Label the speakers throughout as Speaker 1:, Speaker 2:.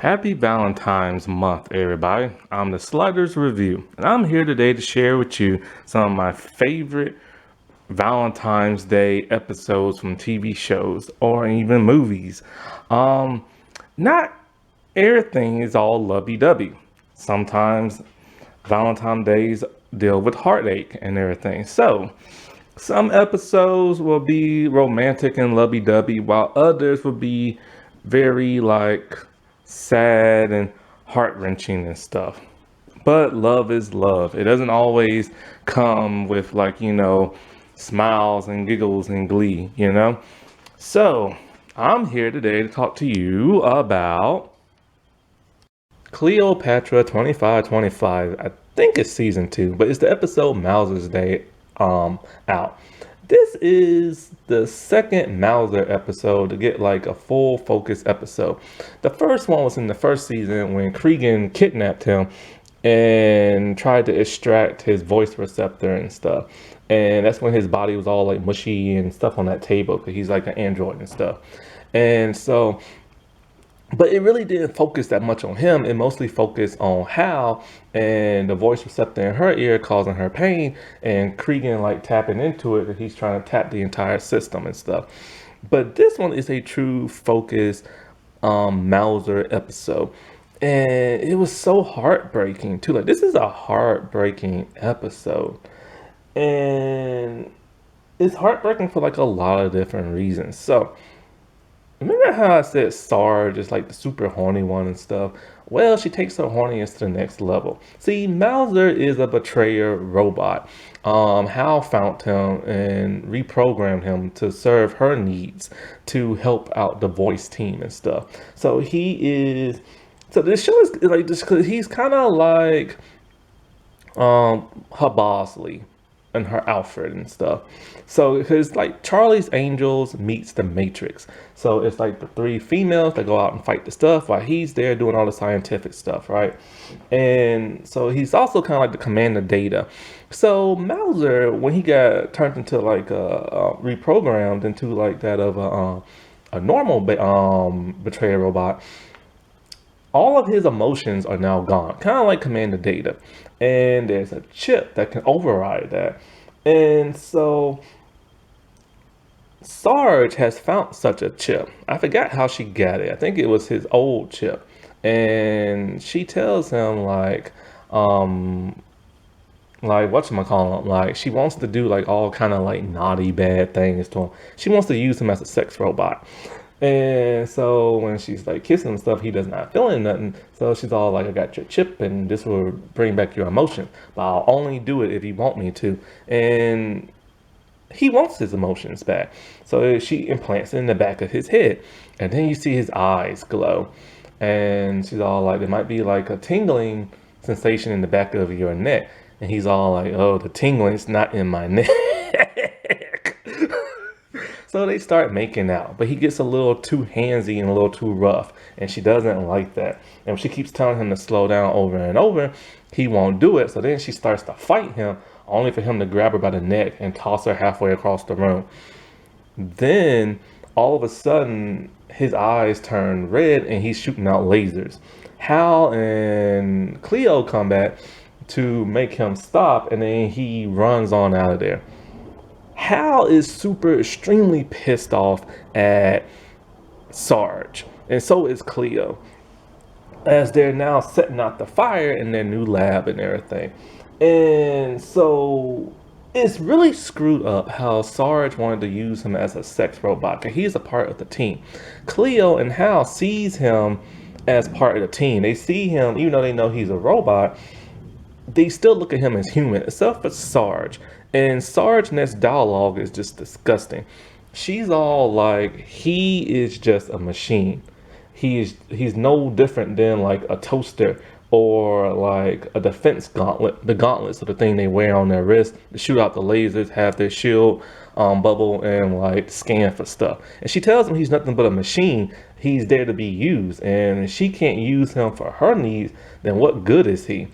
Speaker 1: Happy Valentine's month, everybody. I'm the Sliders Review, and I'm here today to share with you some of my favorite Valentine's Day episodes from TV shows or even movies. Not everything is all lovey-dovey. Sometimes Valentine's Days deal with heartache and everything. So, some episodes will be romantic and lovey-dovey, while others will be very sad and heart-wrenching and stuff. But love is love. It doesn't always come with smiles and giggles and glee. So, I'm here today to talk to you about Cleopatra 2525. I think it's season 2, but it's the episode Mauser's Day out. This is the second Mauser episode to get a full focus episode. The first one was in the first season when Cregan kidnapped him and tried to extract his voice receptor and stuff. And that's when his body was all mushy and stuff on that table because he's like an android and stuff. And so, but it really didn't focus that much on him. It mostly focused on Hal and the voice receptor in her ear causing her pain, and Cregan tapping into it, and he's trying to tap the entire system and stuff. But this one is a true focus Mauser episode, and it was so heartbreaking too. This is a heartbreaking episode, and it's heartbreaking for a lot of different reasons. So, remember how I said Sarge is the super horny one and stuff? Well, she takes her horniness to the next level. See, Mauser is a betrayer robot. Hal found him and reprogrammed him to serve her needs to help out the voice team and stuff. So this show is just because he's kind of her Bosley and her Alfred and stuff. So because Charlie's Angels meets the Matrix. So it's the 3 females that go out and fight the stuff while he's there doing all the scientific stuff, right? And so he's also kind of the commander Data. So Mauser, when he got turned into reprogrammed into that of a normal betrayer robot, all of his emotions are now gone, kind of like Commander Data. And there's a chip that can override that. And so Sarge has found such a chip. I forgot how she got it. I think it was his old chip. And she tells him whatchamacallit, she wants to do all kind of naughty bad things to him. She wants to use him as a sex robot. And so when she's kissing and stuff, he does not feeling nothing. So she's all I got your chip and this will bring back your emotion, but I'll only do it if you want me to. And he wants his emotions back. So she implants it in the back of his head, and then you see his eyes glow, and she's all there might be a tingling sensation in the back of your neck. And he's all oh, the tingling's not in my neck. So they start making out, but he gets a little too handsy and a little too rough, and she doesn't like that. And she keeps telling him to slow down over and over, he won't do it. So then she starts to fight him, only for him to grab her by the neck and toss her halfway across the room. Then all of a sudden his eyes turn red and he's shooting out lasers. Hal and Cleo come back to make him stop, and then he runs on out of there. Hal is extremely pissed off at Sarge, and so is Cleo, as they're now setting out the fire in their new lab and everything. And so it's really screwed up how Sarge wanted to use him as a sex robot, because he's a part of the team. Cleo and Hal sees him as part of the team. They see him, even though they know he's a robot, they still look at him as human, except for Sarge. And Sarge's next dialogue is just disgusting. She's all he is just a machine. He's no different than a toaster or a defense gauntlet. The gauntlets are the thing they wear on their wrist to shoot out the lasers, have their shield bubble, and scan for stuff. And she tells him he's nothing but a machine. He's there to be used, and if she can't use him for her needs, then what good is he?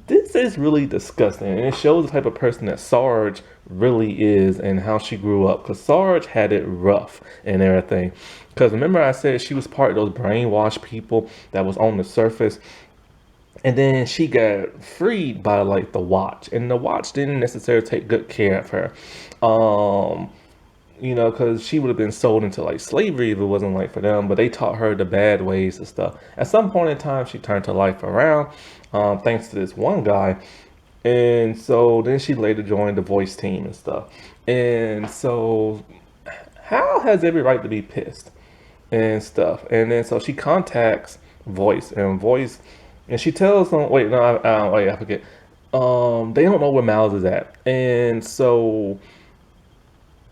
Speaker 1: This is really disgusting, and it shows the type of person that Sarge really is and how she grew up. Because Sarge had it rough and everything. Because remember, I said she was part of those brainwashed people that was on the surface, and then she got freed by like the Watch, and the Watch didn't necessarily take good care of her. Um, because she would have been sold into like slavery if it wasn't like for them. But they taught her the bad ways and stuff. At some point in time, she turned her life around, thanks to this one guy. And so then she later joined the voice team and stuff. And so Hal has every right to be pissed and stuff. And then so she contacts Voice, and Voice, and she tells them, wait, no, wait, I forget. They don't know where Miles is at, and so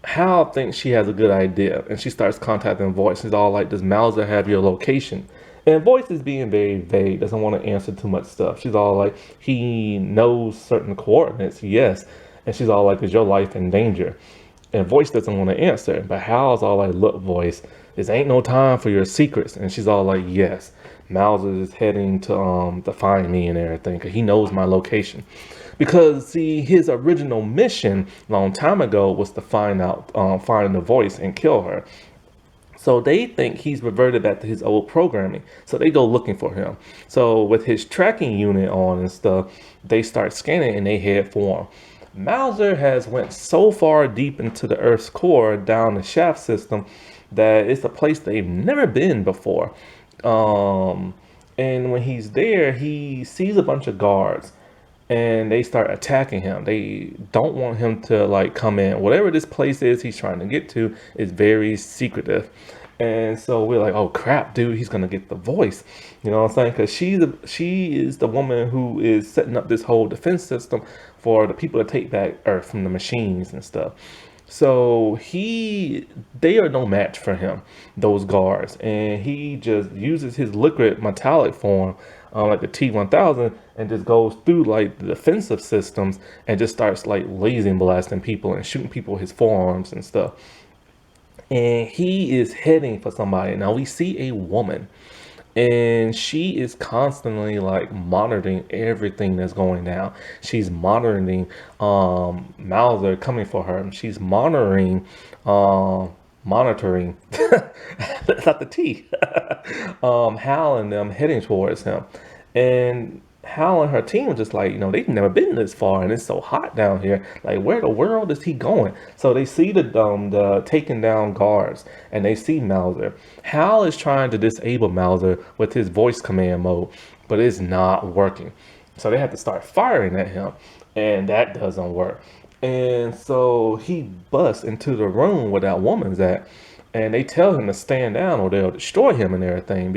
Speaker 1: Hal thinks she has a good idea, and she starts contacting Voice. She's all like, "Does Mauser have your location?" And Voice is being very vague, doesn't want to answer too much stuff. She's all like, "He knows certain coordinates, yes." And she's all like, "Is your life in danger?" And Voice doesn't want to answer, but Hal's all like, "Look, Voice, this ain't no time for your secrets." And she's all like, "Yes, Mauser is heading to find me and everything, because he knows my location." Because see, his original mission long time ago was to find the Voice and kill her. So they think he's reverted back to his old programming. So they go looking for him. So with his tracking unit on and stuff, they start scanning and they head for him. Mauser has went so far deep into the Earth's core, down the shaft system, that it's a place they've never been before. Um, and when he's there, he sees a bunch of guards and they start attacking him. They don't want him to like come in. Whatever this place is he's trying to get to is very secretive. And so we're like, oh crap, dude, he's gonna get the Voice. You know what I'm saying? Because she is the woman who is setting up this whole defense system for the people to take back Earth from the machines and stuff. So they are no match for him, those guards, and he just uses his liquid metallic form, like the T-1000, and just goes through like the defensive systems and just starts like laser blasting people and shooting people with his forearms and stuff. And he is heading for somebody. Now we see a woman, and she is constantly like monitoring everything that's going down. She's monitoring Mauser coming for her. She's monitoring that's not the T. Hal and them heading towards him. And Hal and her team are just like, they've never been this far and it's so hot down here. Like, where the world is he going? So they see the taken down guards and they see Mauser. Hal is trying to disable Mauser with his voice command mode, but it's not working. So they have to start firing at him, and that doesn't work. And so he busts into the room where that woman's at, and they tell him to stand down or they'll destroy him and everything.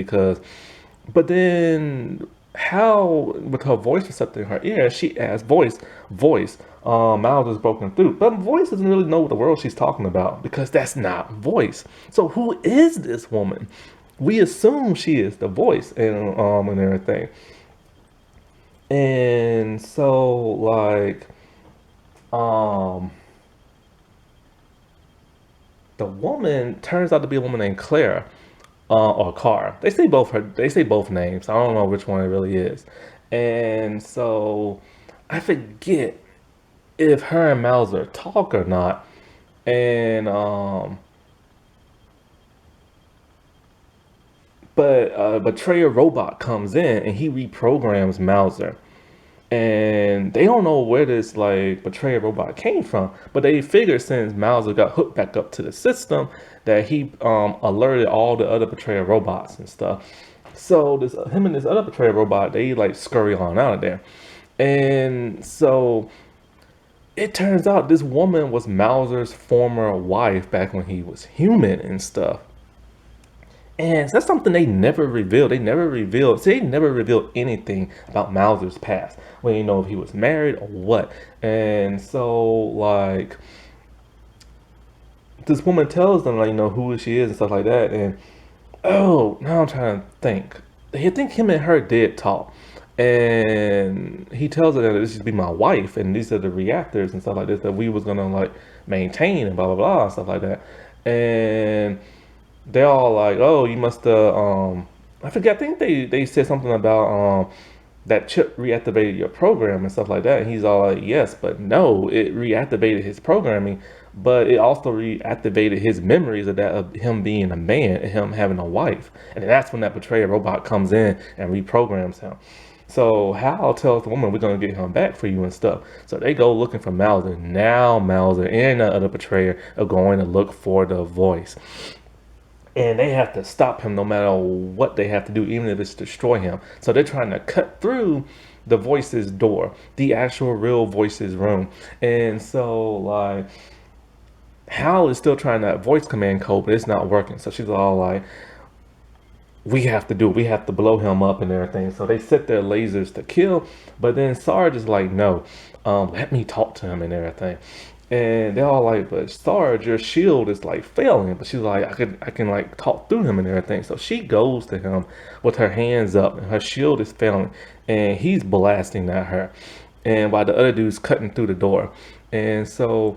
Speaker 1: But then how, with her voice receptor in her ear, she asks Voice, Miles is broken through. But Voice doesn't really know what the world she's talking about, because that's not Voice. So who is this woman? We assume she is the Voice and everything. And so like um the woman turns out to be a woman named Claire, or Carr. They say both names. I don't know which one it really is. And so I forget if her and Mauser talk or not. And but a betrayer robot comes in and he reprograms Mauser. And they don't know where this like betrayer robot came from, but they figured since Mauser got hooked back up to the system that he alerted all the other betrayer robots and stuff. So this him and this other betrayer robot, they like scurry on out of there. And so it turns out this woman was Mauser's former wife back when he was human and stuff. And that's something they never revealed. They never revealed anything about Mauser's past. We didn't know if he was married or what. And so, like, this woman tells them, like, who she is and stuff like that. And, oh, now I'm trying to think. I think him and her did talk. And he tells her that this should be my wife. And these are the reactors and stuff like this that we was going to, like, maintain and blah, blah, blah, and stuff like that. And they're all like, "Oh, you must have." I forget. I think they said something about that chip reactivated your program and stuff like that. And he's all like, yes, but no, it reactivated his programming, but it also reactivated his memories of that, of him being a man and him having a wife. And then that's when that betrayer robot comes in and reprograms him. So Hal tells the woman, we're going to get him back for you and stuff. So they go looking for Mauser. Now Mauser and the other betrayer are going to look for the voice. And they have to stop him no matter what they have to do, even if it's destroy him. So they're trying to cut through the voice's door, the actual real voice's room. And so like Hal is still trying that voice command code, but it's not working. So she's all like, we have to blow him up and everything. So they set their lasers to kill, but then Sarge is like, no, let me talk to him and everything. And they're all like, but Sarge, your shield is like failing. But she's like, I can like talk through him and everything. So she goes to him with her hands up and her shield is failing. And he's blasting at her. And while the other dude's cutting through the door. And so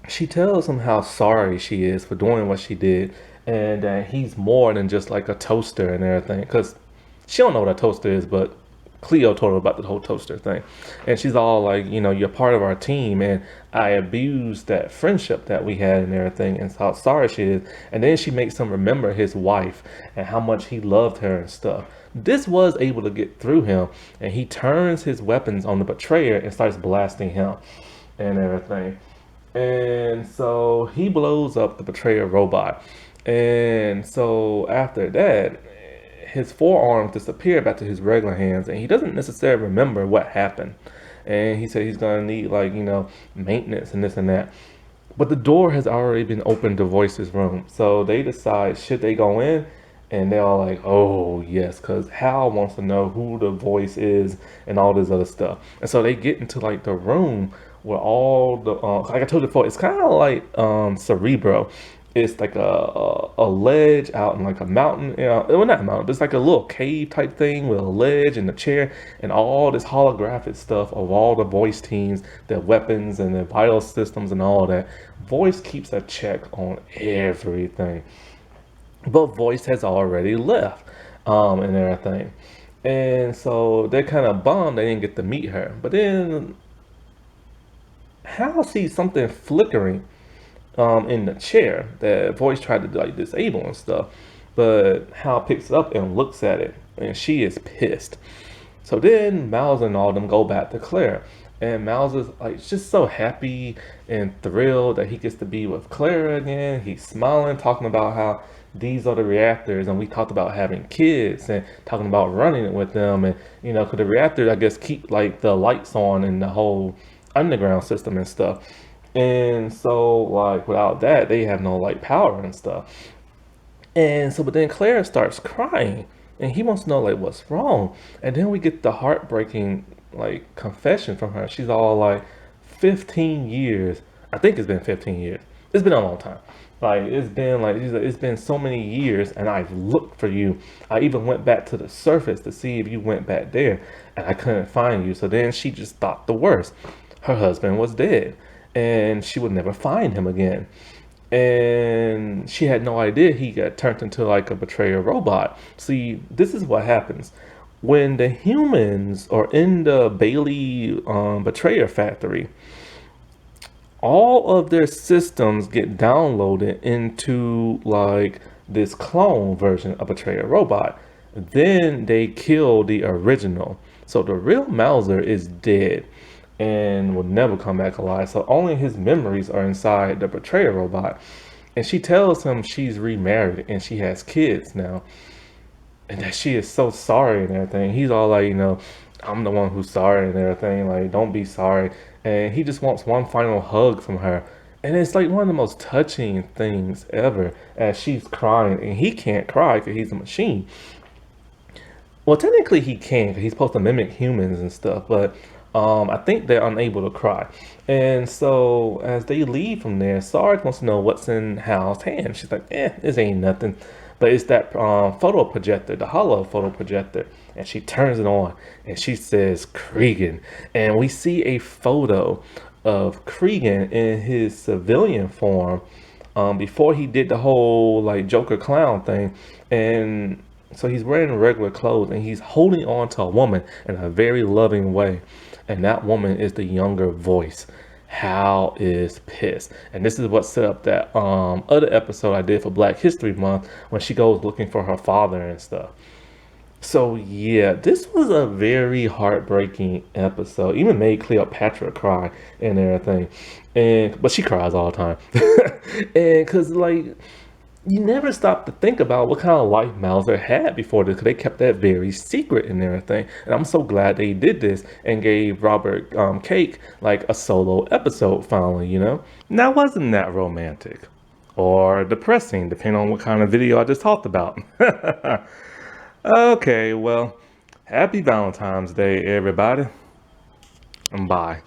Speaker 1: she tells him how sorry she is for doing what she did, and that he's more than just like a toaster and everything. Because she don't know what a toaster is, but Cleo told her about the whole toaster thing. And she's all like, you know, you're part of our team, and I abused that friendship that we had and everything, and how sorry she is. And then she makes him remember his wife and how much he loved her and stuff. This was able to get through him, and he turns his weapons on the betrayer and starts blasting him and everything. And so he blows up the betrayer robot. And so after that, his forearms disappear back to his regular hands, and he doesn't necessarily remember what happened. And he said he's gonna need, like, you know, maintenance and this and that. But the door has already been opened to Voice's room. So they decide, should they go in? And they're all like, oh yes, because Hal wants to know who the voice is and all this other stuff. And so they get into like the room where all the like I told you before, it's kind of like Cerebro. It's like a ledge out in like a mountain, you know, well, not a mountain, but it's like a little cave type thing with a ledge and a chair and all this holographic stuff of all the voice teams, their weapons and their vital systems and all that. Voice keeps a check on everything. But Voice has already left and everything. And so they're kind of bummed they didn't get to meet her. But then Hal sees something flickering in the chair that Voice tried to like disable and stuff. But Hal picks it up and looks at it, and she is pissed. So then Mauser and all them go back to Claire. And Mauser's like just so happy and thrilled that he gets to be with Claire again. He's smiling, talking about how these are the reactors, and we talked about having kids and talking about running it with them. And you know, because the reactors, I guess, keep like the lights on in the whole underground system and stuff. And so like without that, they have no like power and stuff. And so, but then Claire starts crying, and he wants to know like what's wrong. And then we get the heartbreaking like confession from her. She's all like, 15 years. I think it's been 15 years. It's been a long time. Like it's been so many years, and I've looked for you. I even went back to the surface to see if you went back there, and I couldn't find you. So then she just thought the worst. Her husband was dead, and she would never find him again. And she had no idea he got turned into like a betrayer robot. See, this is what happens when the humans are in the Bailey betrayer factory. All of their systems get downloaded into like this clone version of betrayer robot. Then they kill the original. So the real Mauser is dead and will never come back alive. So only his memories are inside the betrayer robot. And she tells him she's remarried and she has kids now, and that she is so sorry and everything. He's all like, you know, I'm the one who's sorry and everything. Like, don't be sorry. And he just wants one final hug from her. And it's like one of the most touching things ever as she's crying. And he can't cry because he's a machine. Well, technically he can because he's supposed to mimic humans and stuff. But I think they're unable to cry. And so as they leave from there, Sarge wants to know what's in Hal's hand. She's like, this ain't nothing. But it's that photo projector, the hollow photo projector. And she turns it on and she says, Cregan. And we see a photo of Cregan in his civilian form before he did the whole like Joker clown thing. And So he's wearing regular clothes and he's holding on to a woman in a very loving way. And that woman is the younger voice. Hal is pissed. And this is what set up that other episode I did for Black History Month when she goes looking for her father and stuff. So yeah, this was a very heartbreaking episode. Even made Cleopatra cry and everything. And but she cries all the time. And cause like you never stop to think about what kind of life Mauser had before this, because they kept that very secret and everything. And I'm so glad they did this and gave Robert Cake like a solo episode finally, you know? Now, wasn't that romantic? Or depressing, depending on what kind of video I just talked about. Okay, well, happy Valentine's Day, everybody. And bye.